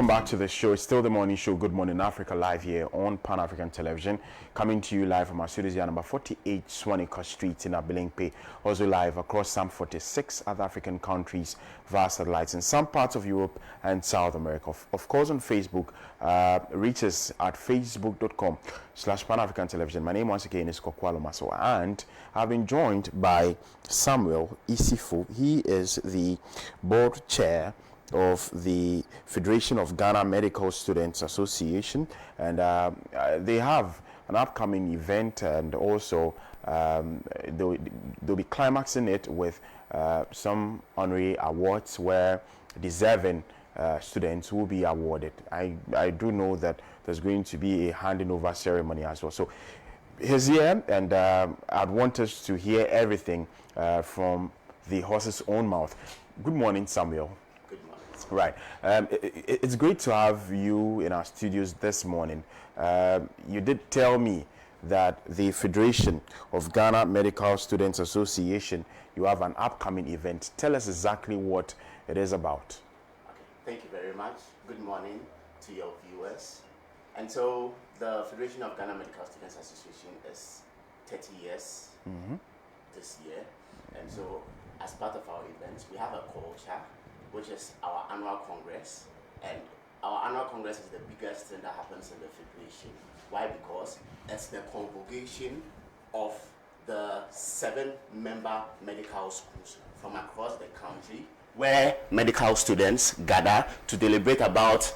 Welcome back to the show. It's still the morning show, Good Morning Africa, live here on Pan-African Television. Coming to you live from our studios here, number 48 Swanika Street in Abilingpe. Also live across some 46 other African countries via satellites in some parts of Europe and South America. Of course, on Facebook, reach us at facebook.com/Pan-African Television. My name once again is Kokwalo Maso, and I've been joined by Samuel Issifu. He is the board chair of the Federation of Ghana Medical Students Association, and they have an upcoming event, and also they'll be climaxing it with some honorary awards where deserving students will be awarded. I do know that there's going to be a handing over ceremony as well. So he's here, and I'd want us to hear everything from the horse's own mouth. Good morning, Samuel. Right. It's great to have you in our studios this morning. You did tell me that the Federation of Ghana Medical Students Association, you have an upcoming event. Tell us exactly what it is about. Okay. Thank you very much. Good morning to your viewers. And so the Federation of Ghana Medical Students Association is 30 years this year. And so as part of our events, we have a culture, which is our annual congress, and our annual congress is the biggest thing that happens in the Federation. Why? Because it's the convocation of the 7 member medical schools from across the country, where medical students gather to deliberate about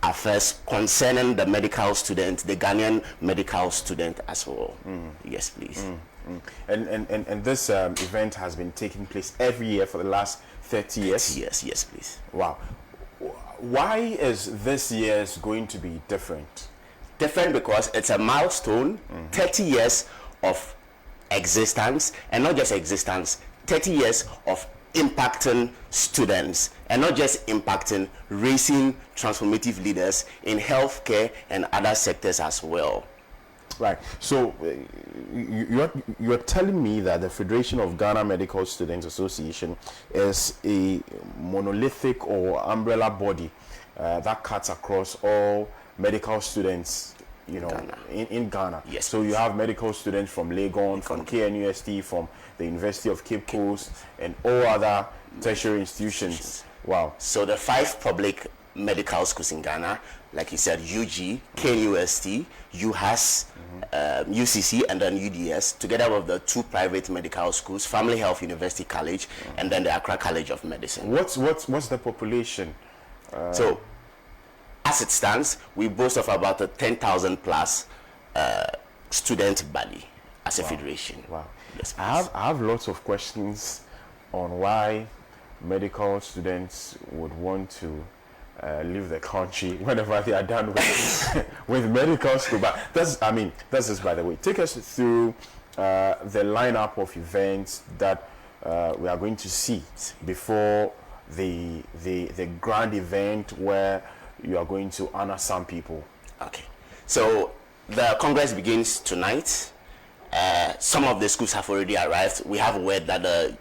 affairs concerning the medical student, the Ghanaian medical student as well. Yes, please. And this event has been taking place every year for the last 30 years? Yes, please. Wow. Why is this year's going to be different? Different because it's a milestone, 30 years of existence, and not just existence, 30 years of impacting students, and not just impacting, raising transformative leaders in healthcare and other sectors as well. Right. So you're telling me that the Federation of Ghana Medical Students Association is a monolithic or umbrella body that cuts across all medical students, you know, Ghana. in Ghana. Yes. So you have medical students from Legon, from KNUST, from the University of Cape Coast, and all other tertiary institutions. Wow. So the 5 public medical schools in Ghana, like you said, UG, KNUST, UHAS, UCC, and then UDS, together with the 2 private medical schools, Family Health University College, and then the Accra College of Medicine. What's the population? So, as it stands, we boast of about a 10,000 plus student body as a federation. Wow. Yes, I have lots of questions on why medical students would want to leave the country whenever they are done with with medical school. But that's just by the way. Take us through the lineup of events that we are going to see before the grand event where you are going to honor some people. Okay. So the Congress begins tonight. Some of the schools have already arrived. We have word that the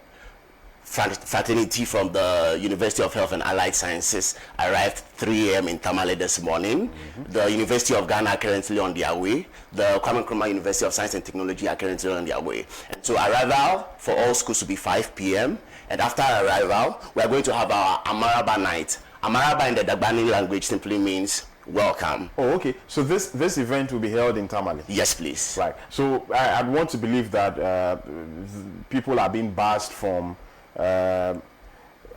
fraternity from the University of Health and Allied Sciences arrived 3 a.m. in Tamale this morning. The University of Ghana are currently on their way. The Kwame Nkrumah University of Science and Technology are currently on their way. And so arrival for all schools will be 5 p.m. And after arrival, we are going to have our Amaraba night. Amaraba in the Dagbani language simply means welcome. Oh, okay. So this event will be held in Tamale? Yes, please. Right. So I want to believe that people are being bussed from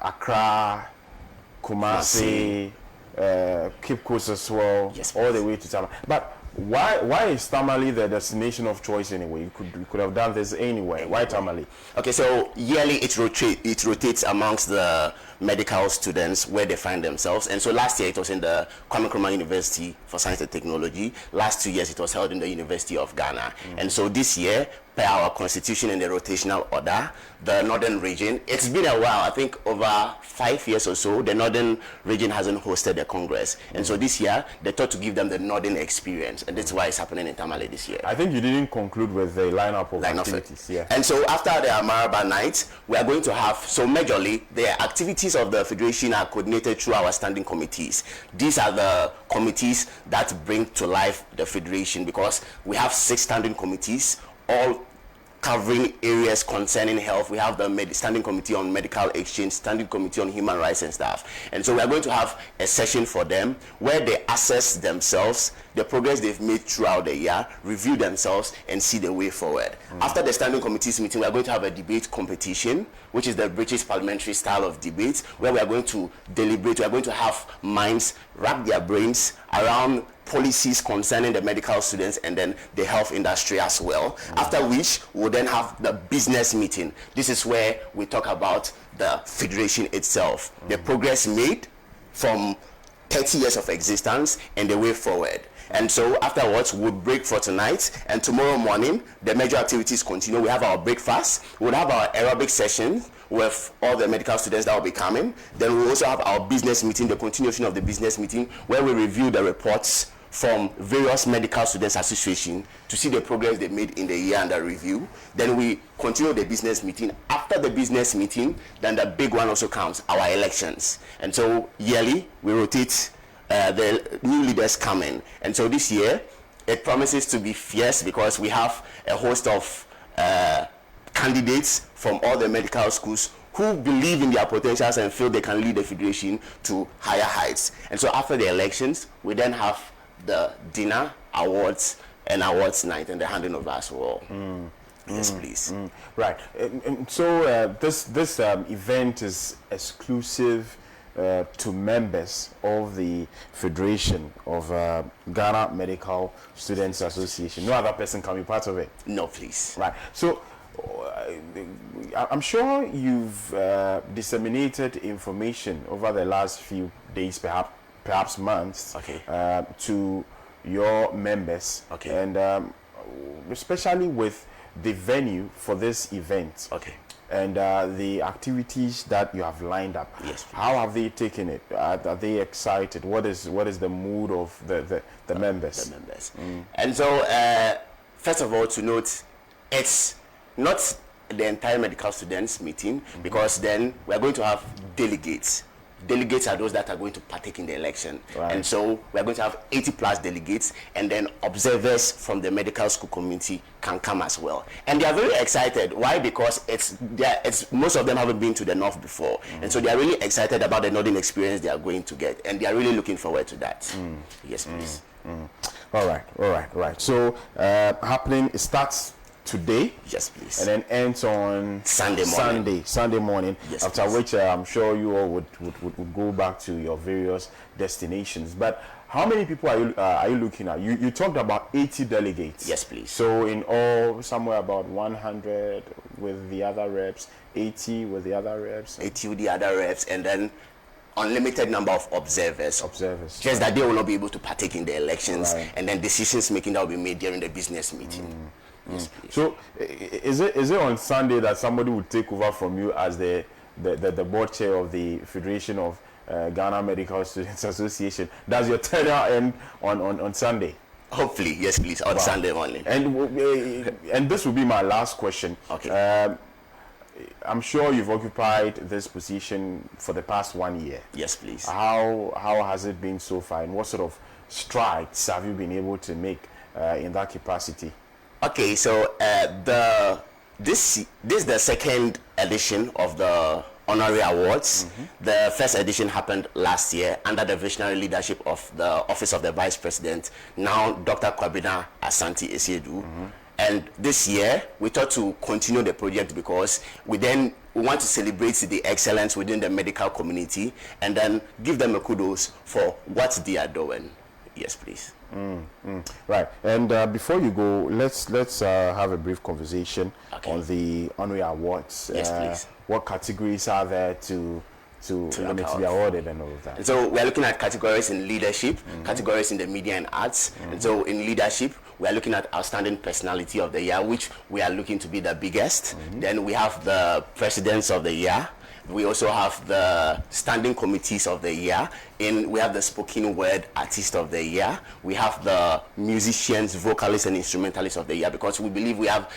Accra, Kumasi, Cape Coast as well, yes, all the way to Tamale. But why is Tamale the destination of choice anyway? You could have done this anywhere. Why Tamale? Okay, so yearly it rotates amongst the medical students where they find themselves. And so last year it was in the Kwame Nkrumah University for Science and Technology. Last 2 years it was held in the University of Ghana. And so this year per our constitution in the rotational order, the northern region. It's been a while, I think over 5 years or so, the northern region hasn't hosted the Congress. And so this year, they thought to give them the northern experience. And that's why it's happening in Tamale this year. I think you didn't conclude with the lineup of activities. Yeah. And so after the Amaraba night, we are going to have, so majorly, the activities of the Federation are coordinated through our standing committees. These are the committees that bring to life the Federation, because we have 6 standing committees, all covering areas concerning health. We have the standing committee on medical exchange, standing committee on human rights and stuff. And so we are going to have a session for them where they assess themselves, the progress they've made throughout the year, review themselves, and see the way forward. After the standing committees meeting, we are going to have a debate competition, which is the British parliamentary style of debate, where we are going to deliberate. We are going to have minds wrap their brains around policies concerning the medical students and then the health industry as well. After which we'll then have the business meeting. This is where we talk about the Federation itself, the progress made from 30 years of existence and the way forward. And so afterwards, we'll break for tonight, and tomorrow morning, the major activities continue. We have our breakfast, we'll have our aerobic session with all the medical students that will be coming. Then we'll also have our business meeting, the continuation of the business meeting, where we review the reports from various medical students association to see the progress they made in the year under review. Then we continue the business meeting. After the business meeting, then the big one also comes, our elections. And so yearly, we rotate the new leaders coming. And so this year, it promises to be fierce because we have a host of candidates from all the medical schools who believe in their potentials and feel they can lead the Federation to higher heights. And so after the elections, we then have the dinner, awards, and awards night, and the handing over as well. Yes, please. Right. And so this event is exclusive to members of the Federation of Ghana Medical Students Association. No other person can be part of it. No, please. Right. So I'm sure you've disseminated information over the last few days, perhaps months, to your members, and especially with the venue for this event, and the activities that you have lined up. Yes, please. How have they taken it? Are they excited? What is the mood of the members? The members. And so, first of all, to note, it's not the entire medical students meeting, because then we are going to have delegates. Delegates are those that are going to partake in the election. Right. And so we are going to have 80 plus delegates, and then observers from the medical school community can come as well. And they are very excited. Why? Because it's most of them haven't been to the north before. And so they are really excited about the northern experience they are going to get, and they are really looking forward to that. Yes, please. All right. So happening, it starts today, yes, please, and then ends on Sunday morning. Yes, after please. Which I'm sure you all would go back to your various destinations. But how many people are you looking at? You talked about 80 delegates. Yes, please. So in all, somewhere about 100 with the other reps, 80 with the other reps, 80 with the other reps, and then unlimited number of observers. Just that they will not be able to partake in the elections, and then decisions making that will be made during the business meeting. Yes, so is it on Sunday that somebody would take over from you as the board chair of the Federation of Ghana Medical Students Association? Does your tenure end on Sunday? Hopefully, yes, please, on Sunday morning. And this will be my last question. I'm sure you've occupied this position for the past 1 year. Yes, please. How has it been so far, and what sort of strides have you been able to make in that capacity? Okay, so this is the second edition of the Honorary Awards. The first edition happened last year under the visionary leadership of the Office of the Vice President, now Dr. Kwabena Asante Esiedu. And this year, we thought to continue the project because we want to celebrate the excellence within the medical community and then give them a kudos for what they are doing. Yes, please. Right. And before you go, let's have a brief conversation on the Honorary Awards. Yes, please. What categories are there to be awarded and all of that? And so we're looking at categories in leadership, categories in the media and arts. And so in leadership, we are looking at Outstanding Personality of the Year, which we are looking to be the biggest. Then we have the Presidents of the Year. We also have the Standing Committees of the Year. We have the Spoken Word Artist of the Year. We have the Musicians, Vocalists, and Instrumentalists of the Year, because we believe we have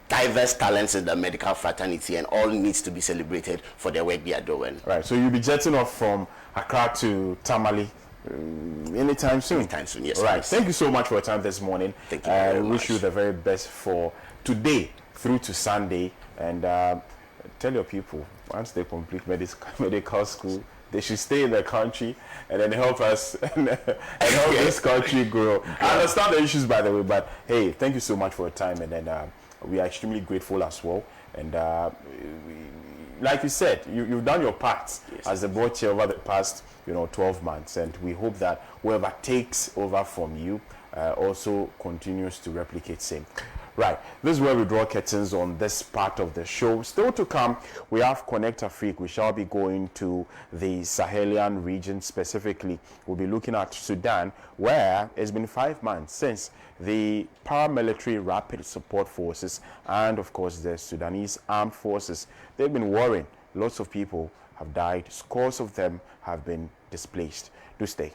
diverse talents in the medical fraternity, and all needs to be celebrated for the work they are doing. Right. So you'll be jetting off from Accra to Tamale anytime soon. Anytime soon, yes. Right. Please. Thank you so much for your time this morning. Thank you very much. Wish you the very best for today through to Sunday, and tell your people, once they complete medical school, they should stay in the country and then help us and help this country grow. I understand the issues, by the way, but hey, thank you so much for your time, and then we are extremely grateful as well. And like you said, you've done your part as the board chair over the past 12 months, and we hope that whoever takes over from you also continues to replicate same. Right, this is where we draw curtains on this part of the show. Still to come, we have Connect Afrique. We shall be going to the Sahelian region specifically. We'll be looking at Sudan, where it's been 5 months since the paramilitary rapid support forces and, of course, the Sudanese armed forces, they've been warring. Lots of people have died. Scores of them have been displaced. Do stay.